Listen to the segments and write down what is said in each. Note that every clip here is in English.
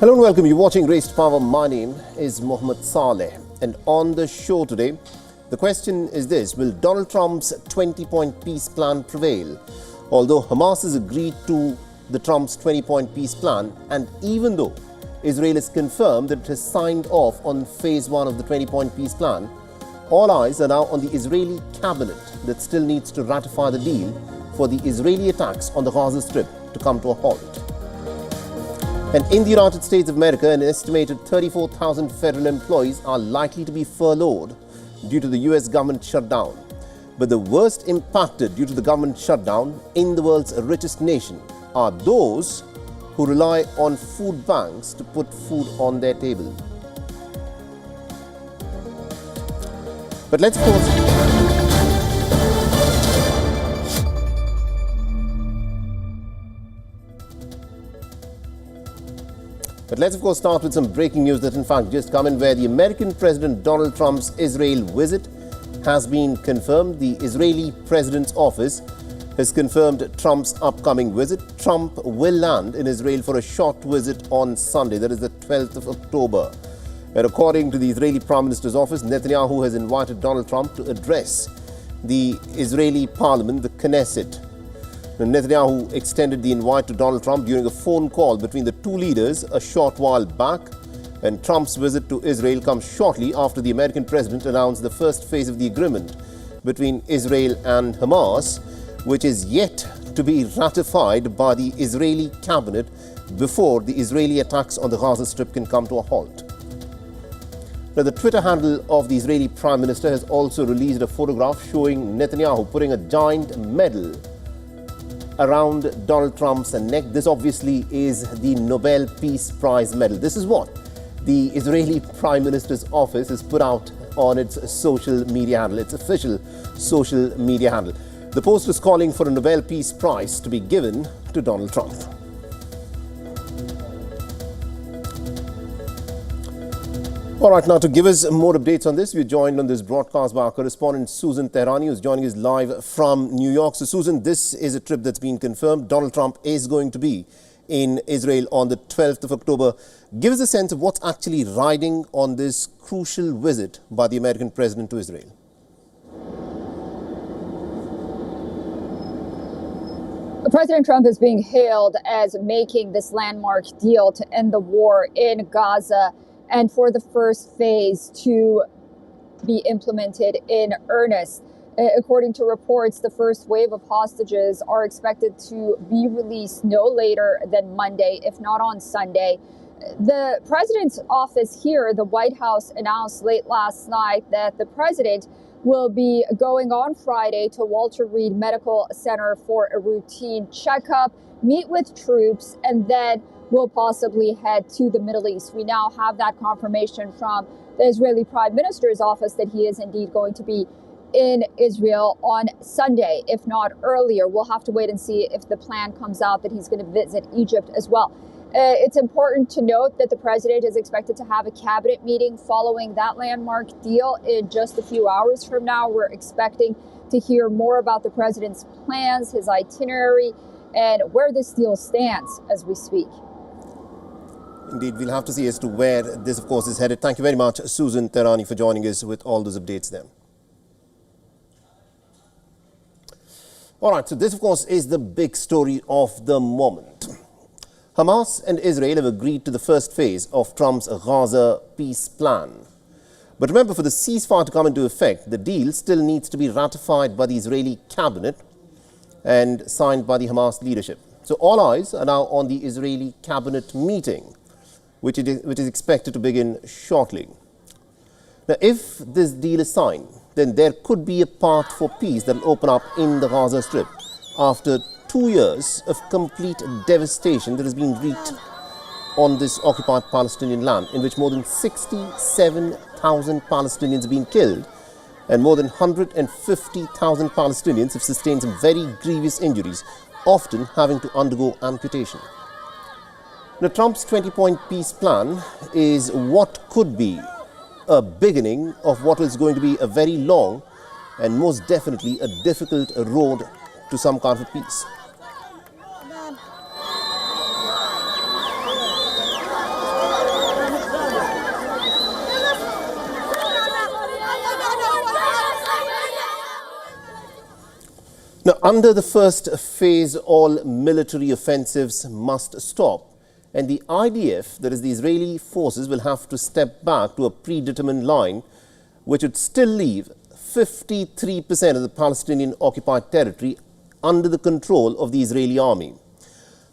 Hello and welcome. You're watching Race to Power. My name is Mohammed Saleh. And on the show today, the question is this: will Donald Trump's 20-point peace plan prevail? Although Hamas has agreed to the Trump's 20-point peace plan, and even though Israel has confirmed that it has signed off on phase 1 of the 20-point peace plan, all eyes are now on the Israeli cabinet that still needs to ratify the deal for the Israeli attacks on the Gaza Strip to come to a halt. And in the United States of America, an estimated 34,000 federal employees are likely to be furloughed due to the US government shutdown. But the worst impacted due to the government shutdown in the world's richest nation are those who rely on food banks to put food on their table. But let's of course start with some breaking news that in fact just come in, where the American President Donald Trump's Israel visit has been confirmed. The Israeli President's office has confirmed Trump's upcoming visit. Trump will land in Israel for a short visit on Sunday, that is the 12th of October. And according to the Israeli Prime Minister's office, Netanyahu has invited Donald Trump to address the Israeli parliament, the Knesset. Netanyahu extended the invite to Donald Trump during a phone call between the two leaders a short while back, and Trump's visit to Israel comes shortly after the American president announced the first phase of the agreement between Israel and Hamas, which is yet to be ratified by the Israeli cabinet before the Israeli attacks on the Gaza Strip can come to a halt. Now, the Twitter handle of the Israeli Prime Minister has also released a photograph showing Netanyahu putting a giant medal around Donald Trump's neck. This obviously is the Nobel Peace Prize medal. This is what the Israeli Prime Minister's office has put out on its social media handle, its official social media handle. The post is calling for a Nobel Peace Prize to be given to Donald Trump. All right, now to give us more updates on this, we're joined on this broadcast by our correspondent Susan Tehrani, who's joining us live from New York. So Susan, this is a trip that's been confirmed. Donald Trump is going to be in Israel on the 12th of October. Give us a sense of what's actually riding on this crucial visit by the American president to Israel. President Trump is being hailed as making this landmark deal to end the war in Gaza, and for the first phase to be implemented in earnest. According to reports, the first wave of hostages are expected to be released no later than Monday, if not on Sunday. The president's office here, the White House, announced late last night that the president will be going on Friday to Walter Reed Medical Center for a routine checkup, meet with troops, and then will possibly head to the Middle East. We now have that confirmation from the Israeli Prime Minister's office that he is indeed going to be in Israel on Sunday, if not earlier. We'll have to wait and see if the plan comes out that he's going to visit Egypt as well. It's important to note that the president is expected to have a cabinet meeting following that landmark deal in just a few hours from now. We're expecting to hear more about the president's plans, his itinerary, and where this deal stands as we speak. Indeed, we'll have to see as to where this, of course, is headed. Thank you very much, Susan Tehrani, for joining us with all those updates there. All right, so this, of course, is the big story of the moment. Hamas and Israel have agreed to the first phase of Trump's Gaza peace plan. But remember, for the ceasefire to come into effect, the deal still needs to be ratified by the Israeli cabinet and signed by the Hamas leadership. So all eyes are now on the Israeli cabinet meeting, which is expected to begin shortly. Now, if this deal is signed, then there could be a path for peace that will open up in the Gaza Strip after 2 years of complete devastation that has been wreaked on this occupied Palestinian land, in which more than 67,000 Palestinians have been killed and more than 150,000 Palestinians have sustained some very grievous injuries, often having to undergo amputation. Now, Trump's 20-point peace plan is what could be a beginning of what is going to be a very long and most definitely a difficult road to some kind of peace. under the first phase, all military offensives must stop. And the IDF, that is the Israeli forces, will have to step back to a predetermined line, which would still leave 53% of the Palestinian occupied territory under the control of the Israeli army.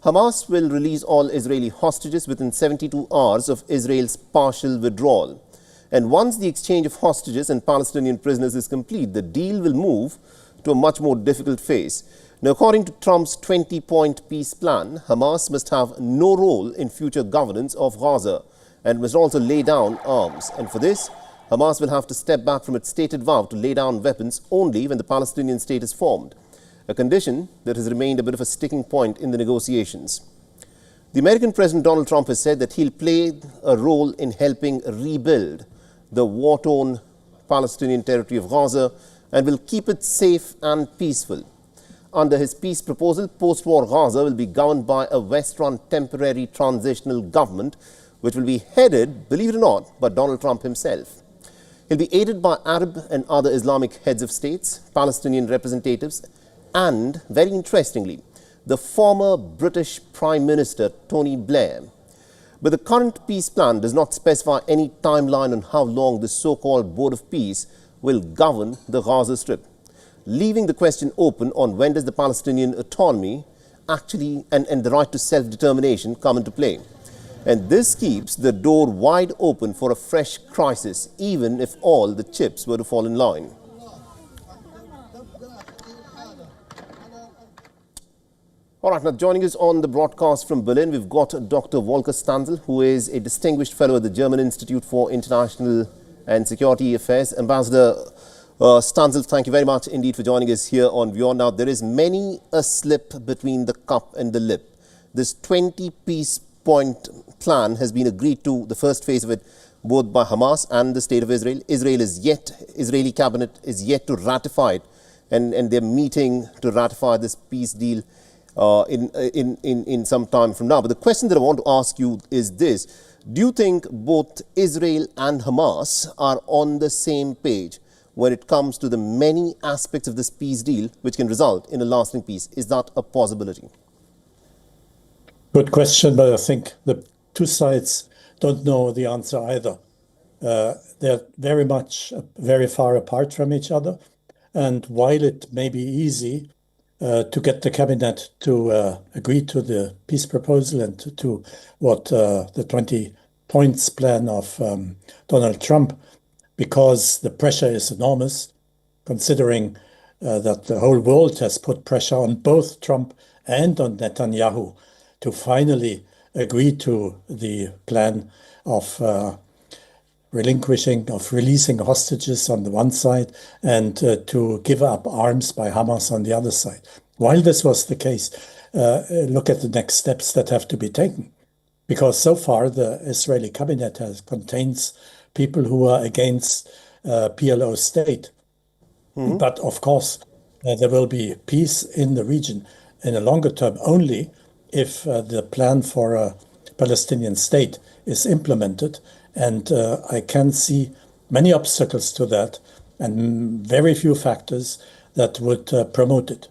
Hamas will release all Israeli hostages within 72 hours of Israel's partial withdrawal. And once the exchange of hostages and Palestinian prisoners is complete, the deal will move to a much more difficult phase. Now, according to Trump's 20-point peace plan, Hamas must have no role in future governance of Gaza and must also lay down arms. And for this, Hamas will have to step back from its stated vow to lay down weapons only when the Palestinian state is formed, a condition that has remained a bit of a sticking point in the negotiations. The American President Donald Trump has said that he'll play a role in helping rebuild the war-torn Palestinian territory of Gaza and will keep it safe and peaceful. Under his peace proposal, post-war Gaza will be governed by a West-run temporary transitional government, which will be headed, believe it or not, by Donald Trump himself. He'll be aided by Arab and other Islamic heads of states, Palestinian representatives, and, very interestingly, the former British Prime Minister Tony Blair. But the current peace plan does not specify any timeline on how long the so-called Board of Peace will govern the Gaza Strip, leaving the question open on when does the Palestinian autonomy actually and the right to self-determination come into play. And this keeps the door wide open for a fresh crisis, even if all the chips were to fall in line. All right, now joining us on the broadcast from Berlin, we've got Dr. Volker Stanzel, who is a distinguished fellow at the German Institute for International and Security Affairs. Ambassador Stanzel, thank you very much indeed for joining us here on WION. Now, there is many a slip between the cup and the lip. This 20-piece-point plan has been agreed to, the first phase of it, both by Hamas and the State of Israel. Israeli cabinet is yet to ratify it, and they're meeting to ratify this peace deal in some time from now. But the question that I want to ask you is this: do you think both Israel and Hamas are on the same page when it comes to the many aspects of this peace deal which can result in a lasting peace? Is that a possibility? Good question, but I think the two sides don't know the answer either. They're very far apart from each other. And while it may be easy to get the cabinet to agree to the peace proposal and to what the 20 points plan of Donald Trump, because the pressure is enormous, considering that the whole world has put pressure on both Trump and on Netanyahu to finally agree to the plan of releasing hostages on the one side and to give up arms by Hamas on the other side. While this was the case, look at the next steps that have to be taken. Because so far the Israeli cabinet contains people who are against PLO state. Mm-hmm. But of course, there will be peace in the region in a longer term only if the plan for a Palestinian state is implemented. And I can see many obstacles to that and very few factors that would promote it.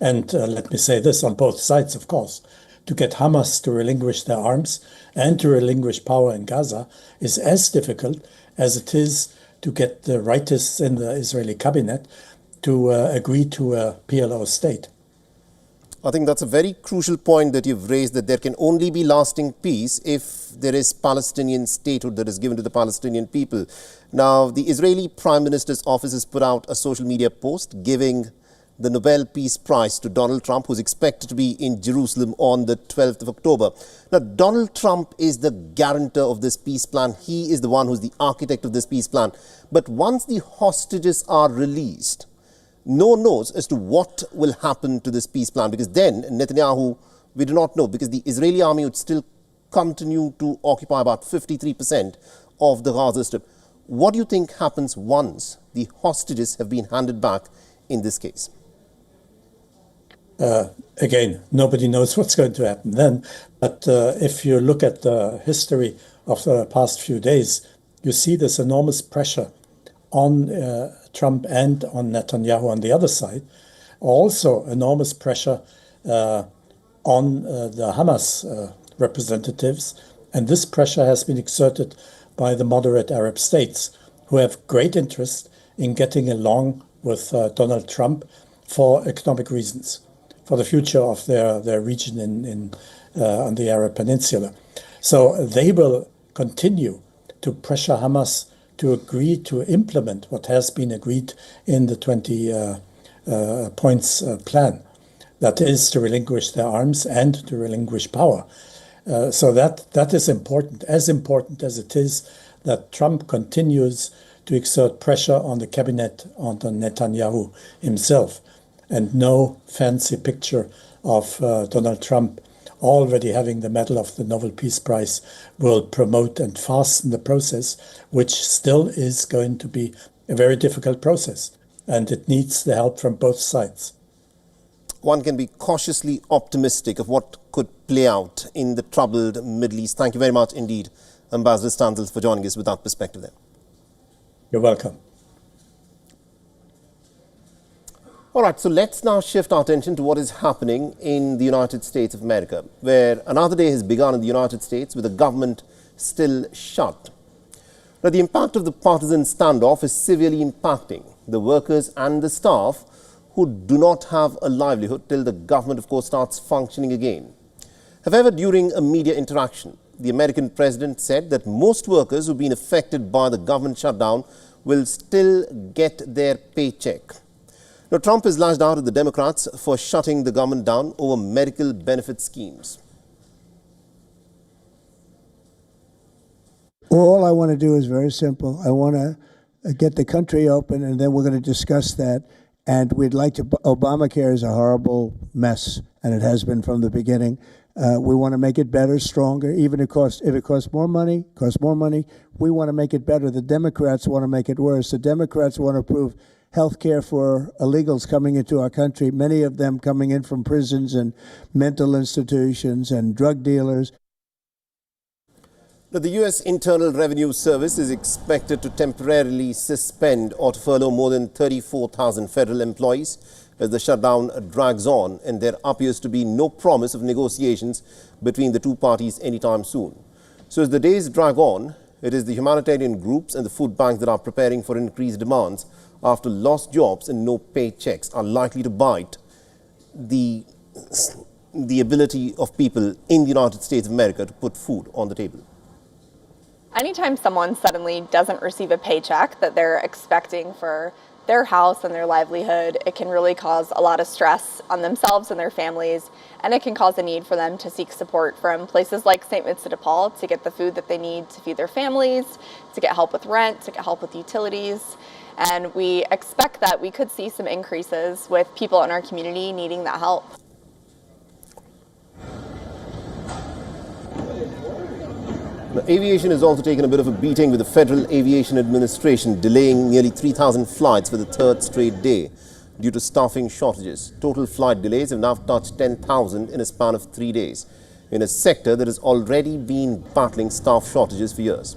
And let me say this on both sides, of course. To get Hamas to relinquish their arms and to relinquish power in Gaza is as difficult as it is to get the rightists in the Israeli cabinet to agree to a PLO state. I think that's a very crucial point that you've raised, that there can only be lasting peace if there is Palestinian statehood that is given to the Palestinian people. Now, the Israeli Prime Minister's office has put out a social media post giving the Nobel Peace Prize to Donald Trump, who's expected to be in Jerusalem on the 12th of October. Now, Donald Trump is the guarantor of this peace plan. He is the one who's the architect of this peace plan. But once the hostages are released, no one knows as to what will happen to this peace plan, because then Netanyahu, we do not know, because the Israeli army would still continue to occupy about 53% of the Gaza Strip. What do you think happens once the hostages have been handed back in this case? Again, nobody knows what's going to happen then. But if you look at the history of the past few days, you see this enormous pressure on Trump and on Netanyahu on the other side also enormous pressure on the Hamas representatives. And this pressure has been exerted by the moderate Arab states, who have great interest in getting along with Donald Trump for economic reasons, for the future of their region on the Arab Peninsula. So they will continue to pressure Hamas to agree to implement what has been agreed in the 20 points plan. That is to relinquish their arms and to relinquish power. So that is important as it is that Trump continues to exert pressure on the cabinet, on Netanyahu himself. And no fancy picture of Donald Trump already having the Medal of the Nobel Peace Prize will promote and fasten the process, which still is going to be a very difficult process. And it needs the help from both sides. One can be cautiously optimistic of what could play out in the troubled Middle East. Thank you very much indeed, Ambassador Stanzel, for joining us with that perspective there. You're welcome. All right, so let's now shift our attention to what is happening in the United States of America, where another day has begun in the United States with the government still shut. Now, the impact of the partisan standoff is severely impacting the workers and the staff who do not have a livelihood till the government, of course, starts functioning again. However, during a media interaction, the American president said that most workers who've been affected by the government shutdown will still get their paycheck. Now, Trump has lashed out at the Democrats for shutting the government down over medical benefit schemes. All I want to do is very simple. I want to get the country open, and then we're going to discuss that. And we'd like to, Obamacare is a horrible mess, and it has been from the beginning. We want to make it better, stronger, even if it costs more money, we want to make it better. The Democrats want to make it worse. The Democrats want to approve health care for illegals coming into our country, many of them coming in from prisons and mental institutions and drug dealers. Now, the U.S. Internal Revenue Service is expected to temporarily suspend or to furlough more than 34,000 federal employees as the shutdown drags on, and there appears to be no promise of negotiations between the two parties anytime soon. So as the days drag on, it is the humanitarian groups and the food banks that are preparing for increased demands after lost jobs and no paychecks are likely to bite the ability of people in the United States of America to put food on the table. Anytime someone suddenly doesn't receive a paycheck that they're expecting for their house and their livelihood, it can really cause a lot of stress on themselves and their families, and it can cause a need for them to seek support from places like St. Vincent de Paul to get the food that they need to feed their families, to get help with rent, to get help with utilities. And we expect that we could see some increases with people in our community needing that help. Now, aviation has also taken a bit of a beating, with the Federal Aviation Administration delaying nearly 3,000 flights for the third straight day due to staffing shortages. Total flight delays have now touched 10,000 in a span of 3 days, in a sector that has already been battling staff shortages for years.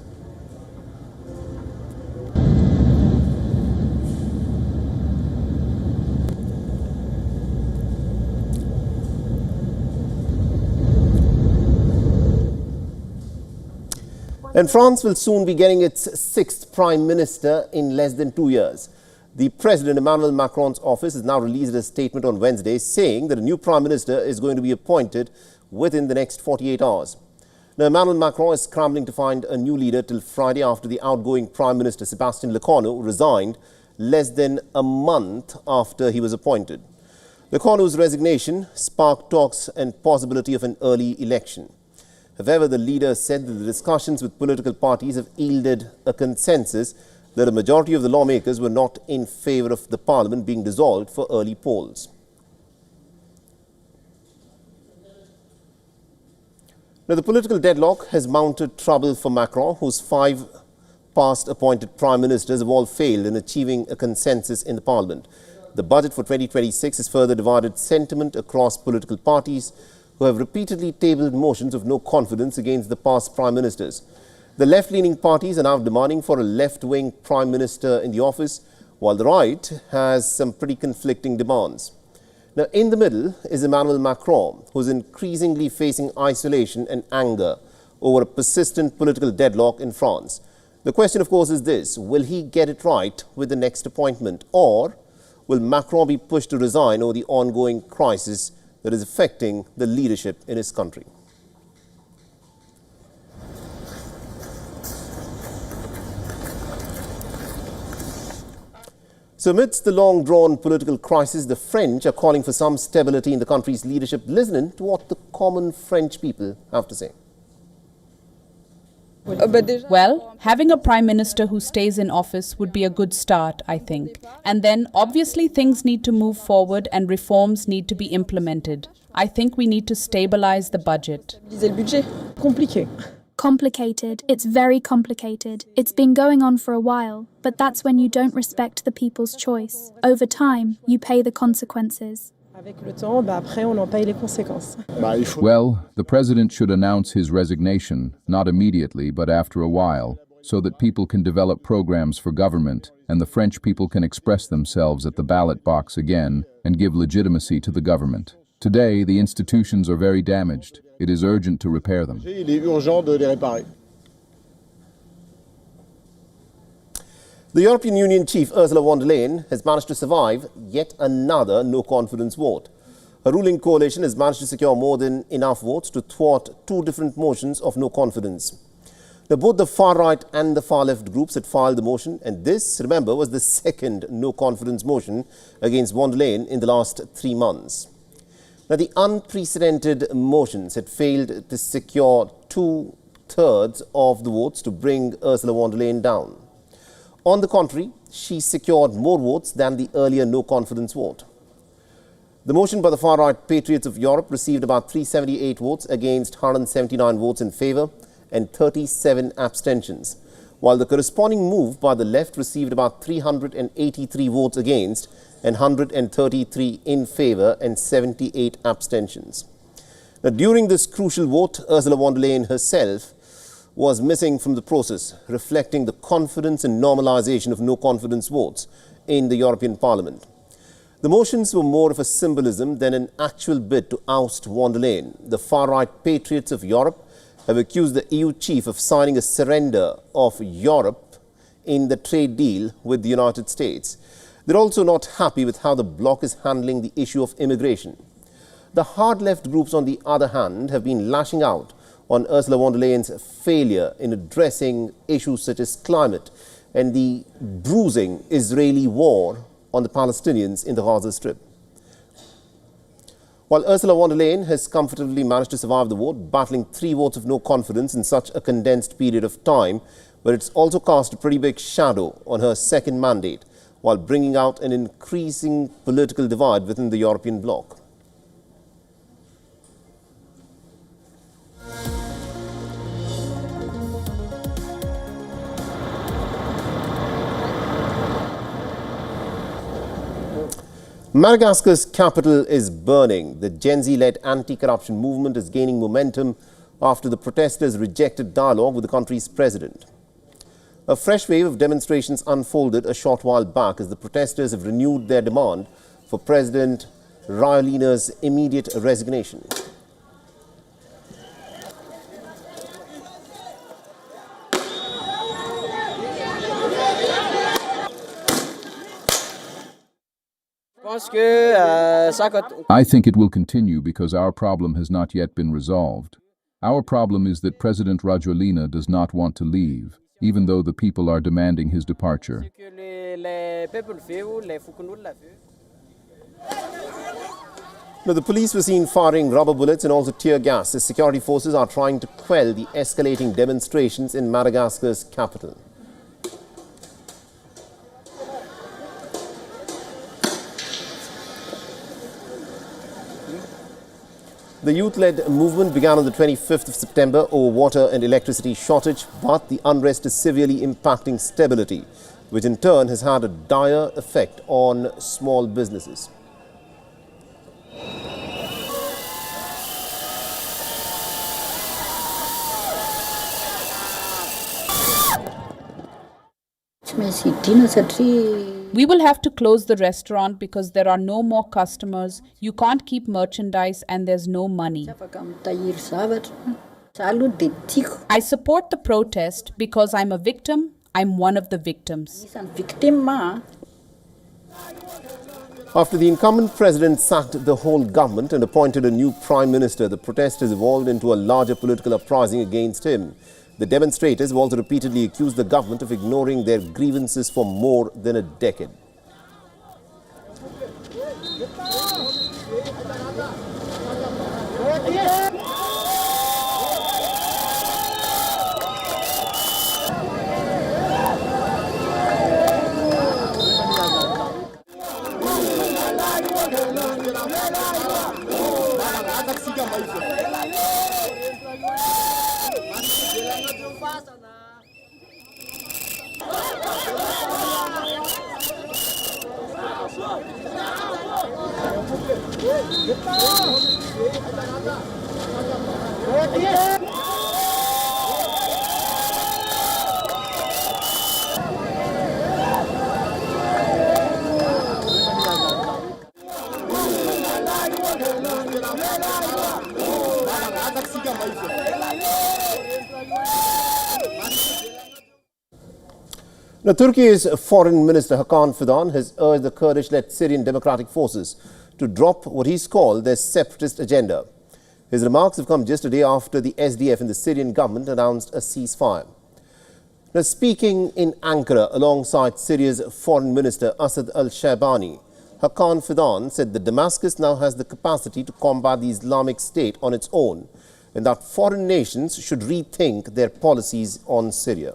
And France will soon be getting its sixth prime minister in less than 2 years. The President Emmanuel Macron's office has now released a statement on Wednesday saying that a new prime minister is going to be appointed within the next 48 hours. Now, Emmanuel Macron is scrambling to find a new leader till Friday after the outgoing Prime Minister Sébastien Lecornu resigned less than a month after he was appointed. Lecornu's resignation sparked talks and possibility of an early election. However, the leader said that the discussions with political parties have yielded a consensus that a majority of the lawmakers were not in favour of the parliament being dissolved for early polls. Now, the political deadlock has mounted trouble for Macron, whose 5 past appointed prime ministers have all failed in achieving a consensus in the parliament. The budget for 2026 has further divided sentiment across political parties, who have repeatedly tabled motions of no confidence against the past prime ministers. The left-leaning parties are now demanding for a left-wing prime minister in the office, while the right has some pretty conflicting demands. Now, in the middle is Emmanuel Macron, who's increasingly facing isolation and anger over a persistent political deadlock in France. The question, of course, is this: will he get it right with the next appointment, or will Macron be pushed to resign over the ongoing crisis that is affecting the leadership in his country? So amidst the long-drawn political crisis, the French are calling for some stability in the country's leadership. Listen to what the common French people have to say. Well, having a prime minister who stays in office would be a good start, I think. And then, obviously, things need to move forward and reforms need to be implemented. I think we need to stabilize the budget. Complicated. It's very complicated. It's been going on for a while, but that's when you don't respect the people's choice. Over time, you pay the consequences. Well, the president should announce his resignation, not immediately, but after a while, so that people can develop programs for government and the French people can express themselves at the ballot box again and give legitimacy to the government. Today, the institutions are very damaged. It is urgent to repair them. The European Union chief, Ursula von der Leyen, has managed to survive yet another no-confidence vote. Her ruling coalition has managed to secure more than enough votes to thwart two different motions of no confidence. Now, both the far-right and the far-left groups had filed the motion, and this, remember, was the second no-confidence motion against von der Leyen in the last 3 months. Now, the unprecedented motions had failed to secure 2/3 of the votes to bring Ursula von der Leyen down. On the contrary, she secured more votes than the earlier no-confidence vote. The motion by the far-right Patriots of Europe received about 378 votes against 179 votes in favour and 37 abstentions, while the corresponding move by the left received about 383 votes against and 133 in favour and 78 abstentions. Now, during this crucial vote, Ursula von der Leyen herself was missing from the process, reflecting the confidence and normalisation of no-confidence votes in the European Parliament. The motions were more of a symbolism than an actual bid to oust von der Leyen. The far-right Patriots of Europe have accused the EU chief of signing a surrender of Europe in the trade deal with the United States. They're also not happy with how the bloc is handling the issue of immigration. The hard-left groups, on the other hand, have been lashing out on Ursula von der Leyen's failure in addressing issues such as climate and the bruising Israeli war on the Palestinians in the Gaza Strip. While Ursula von der Leyen has comfortably managed to survive the vote, battling 3 votes of no confidence in such a condensed period of time, but it's also cast a pretty big shadow on her second mandate, while bringing out an increasing political divide within the European bloc. Madagascar's capital is burning. The Gen Z-led anti-corruption movement is gaining momentum after the protesters rejected dialogue with the country's president. A fresh wave of demonstrations unfolded a short while back as the protesters have renewed their demand for President Rajoelina's immediate resignation. I think it will continue because our problem has not yet been resolved. Our problem is that President Rajoelina does not want to leave, even though the people are demanding his departure. Now, the police were seen firing rubber bullets and also tear gas as security forces are trying to quell the escalating demonstrations in Madagascar's capital. The youth-led movement began on the 25th of September over water and electricity shortage, but the unrest is severely impacting stability, which in turn has had a dire effect on small businesses. Mas idina satria We will have to close the restaurant because there are no more customers, you can't keep merchandise, and there's no money. I support the protest because I'm a victim. I'm one of the victims. After the incumbent president sacked the whole government and appointed a new prime minister, the protest has evolved into a larger political uprising against him. The demonstrators have also repeatedly accused the government of ignoring their grievances for more than a decade. Now, Turkey's Foreign Minister Hakan Fidan has urged the Kurdish-led Syrian Democratic Forces to drop what he's called their separatist agenda. His remarks have come just a day after the SDF and the Syrian government announced a ceasefire. Now, speaking in Ankara alongside Syria's Foreign Minister Asad al-Shaibani, Hakan Fidan said that Damascus now has the capacity to combat the Islamic State on its own and that foreign nations should rethink their policies on Syria.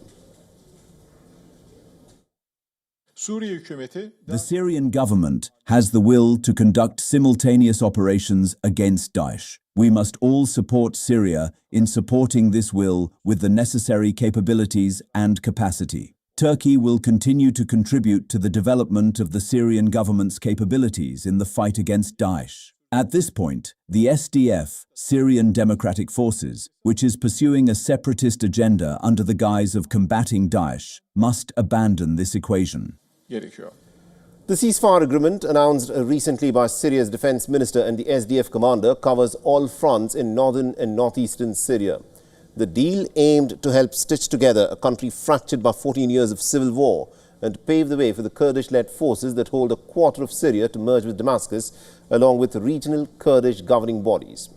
The Syrian government has the will to conduct simultaneous operations against Daesh. We must all support Syria in supporting this will with the necessary capabilities and capacity. Turkey will continue to contribute to the development of the Syrian government's capabilities in the fight against Daesh. At this point, the SDF, Syrian Democratic Forces, which is pursuing a separatist agenda under the guise of combating Daesh, must abandon this equation. The ceasefire agreement announced recently by Syria's defense minister and the SDF commander covers all fronts in northern and northeastern Syria. The deal aimed to help stitch together a country fractured by 14 years of civil war and pave the way for the Kurdish-led forces that hold a quarter of Syria to merge with Damascus, along with regional Kurdish governing bodies.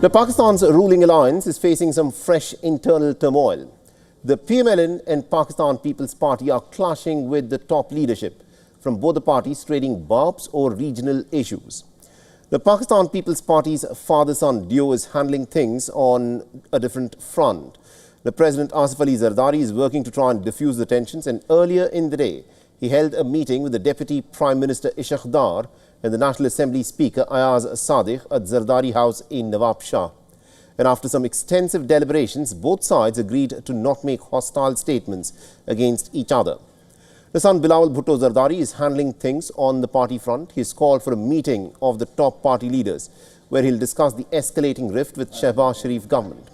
Now, Pakistan's ruling alliance is facing some fresh internal turmoil. The PMLN and Pakistan People's Party are clashing with the top leadership, from both the parties trading barbs or regional issues. The Pakistan People's Party's father-son duo is handling things on a different front. The President Asif Ali Zardari is working to try and diffuse the tensions, and earlier in the day, he held a meeting with the Deputy Prime Minister Ishaq Dar and the National Assembly Speaker Ayaz Sadiq at Zardari House in Nawab Shah. And after some extensive deliberations, both sides agreed to not make hostile statements against each other. The son Bilawal Bhutto Zardari is handling things on the party front. He has called for a meeting of the top party leaders where he'll discuss the escalating rift with Shehbaz Sharif government.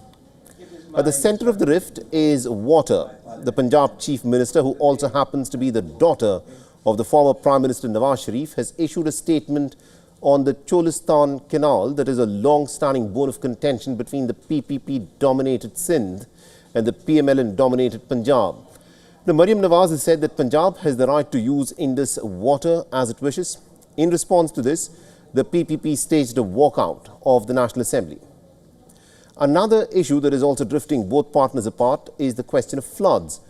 At the centre of the rift is water. The Punjab Chief Minister, who also happens to be the daughter of the former Prime Minister Nawaz Sharif, has issued a statement on the Cholistan Canal that is a long-standing bone of contention between the PPP-dominated Sindh and the PMLN-dominated Punjab. Now, Maryam Nawaz has said that Punjab has the right to use Indus water as it wishes. In response to this, the PPP staged a walkout of the National Assembly. Another issue that is also drifting both partners apart is the question of floods.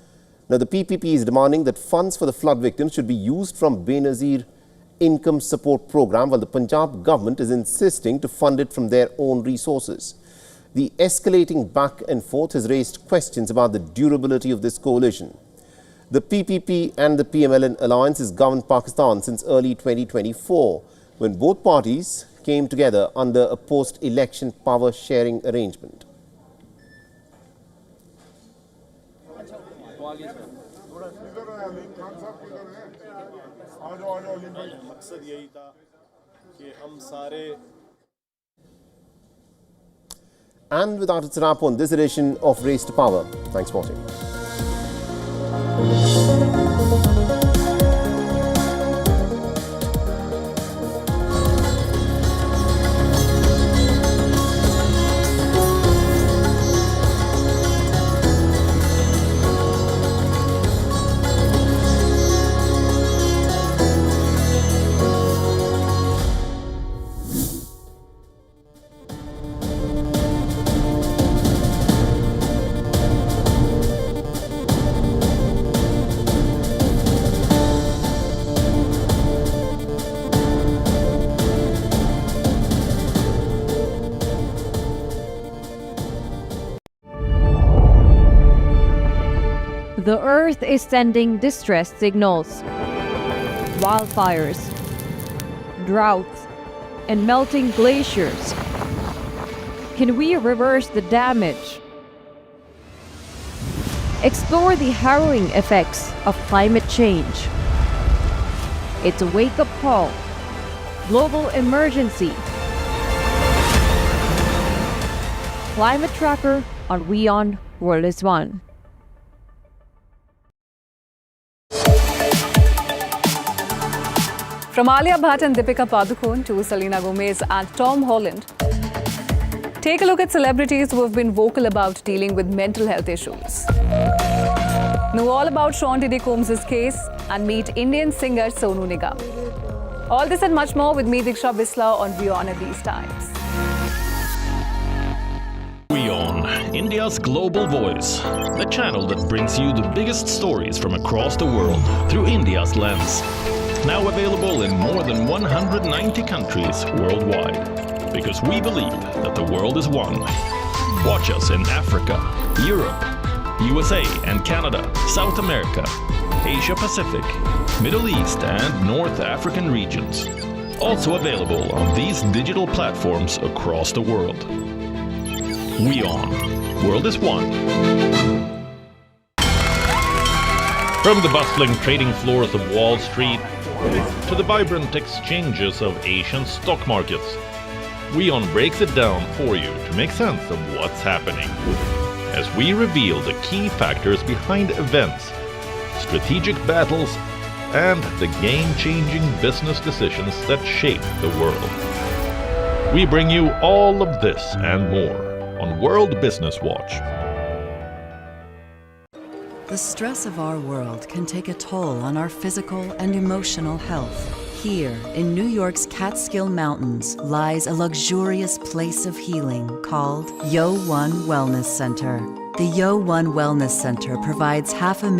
Now, the PPP is demanding that funds for the flood victims should be used from Benazir Income Support Programme, while the Punjab government is insisting to fund it from their own resources. The escalating back and forth has raised questions about the durability of this coalition. The PPP and the PMLN alliance has governed Pakistan since early 2024, when both parties came together under a post-election power-sharing arrangement. And with that, it's a wrap on this edition of Race to Power. Thanks for watching. The Earth is sending distress signals. Wildfires, droughts, and melting glaciers. Can we reverse the damage? Explore the harrowing effects of climate change. It's a wake-up call. Global emergency. Climate Tracker on WION World is One. From Alia Bhatt and Deepika Padukone to Selena Gomez and Tom Holland, take a look at celebrities who have been vocal about dealing with mental health issues. Know all about Sean Diddy Combs' case and meet Indian singer Sonu Nigam. All this and much more with me, Diksha Bisla, on WION at these times. WION, India's global voice, the channel that brings you the biggest stories from across the world through India's lens. Now available in more than 190 countries worldwide. Because we believe that the world is one. Watch us in Africa, Europe, USA and Canada, South America, Asia Pacific, Middle East and North African regions. Also available on these digital platforms across the world. WION, World is One. From the bustling trading floors of Wall Street to the vibrant exchanges of Asian stock markets, WION breaks it down for you to make sense of what's happening. As we reveal the key factors behind events, strategic battles, and the game-changing business decisions that shape the world. We bring you all of this and more on World Business Watch. The stress of our world can take a toll on our physical and emotional health. Here, in New York's Catskill Mountains, lies a luxurious place of healing called WION Wellness Center. The WION Wellness Center provides 500,000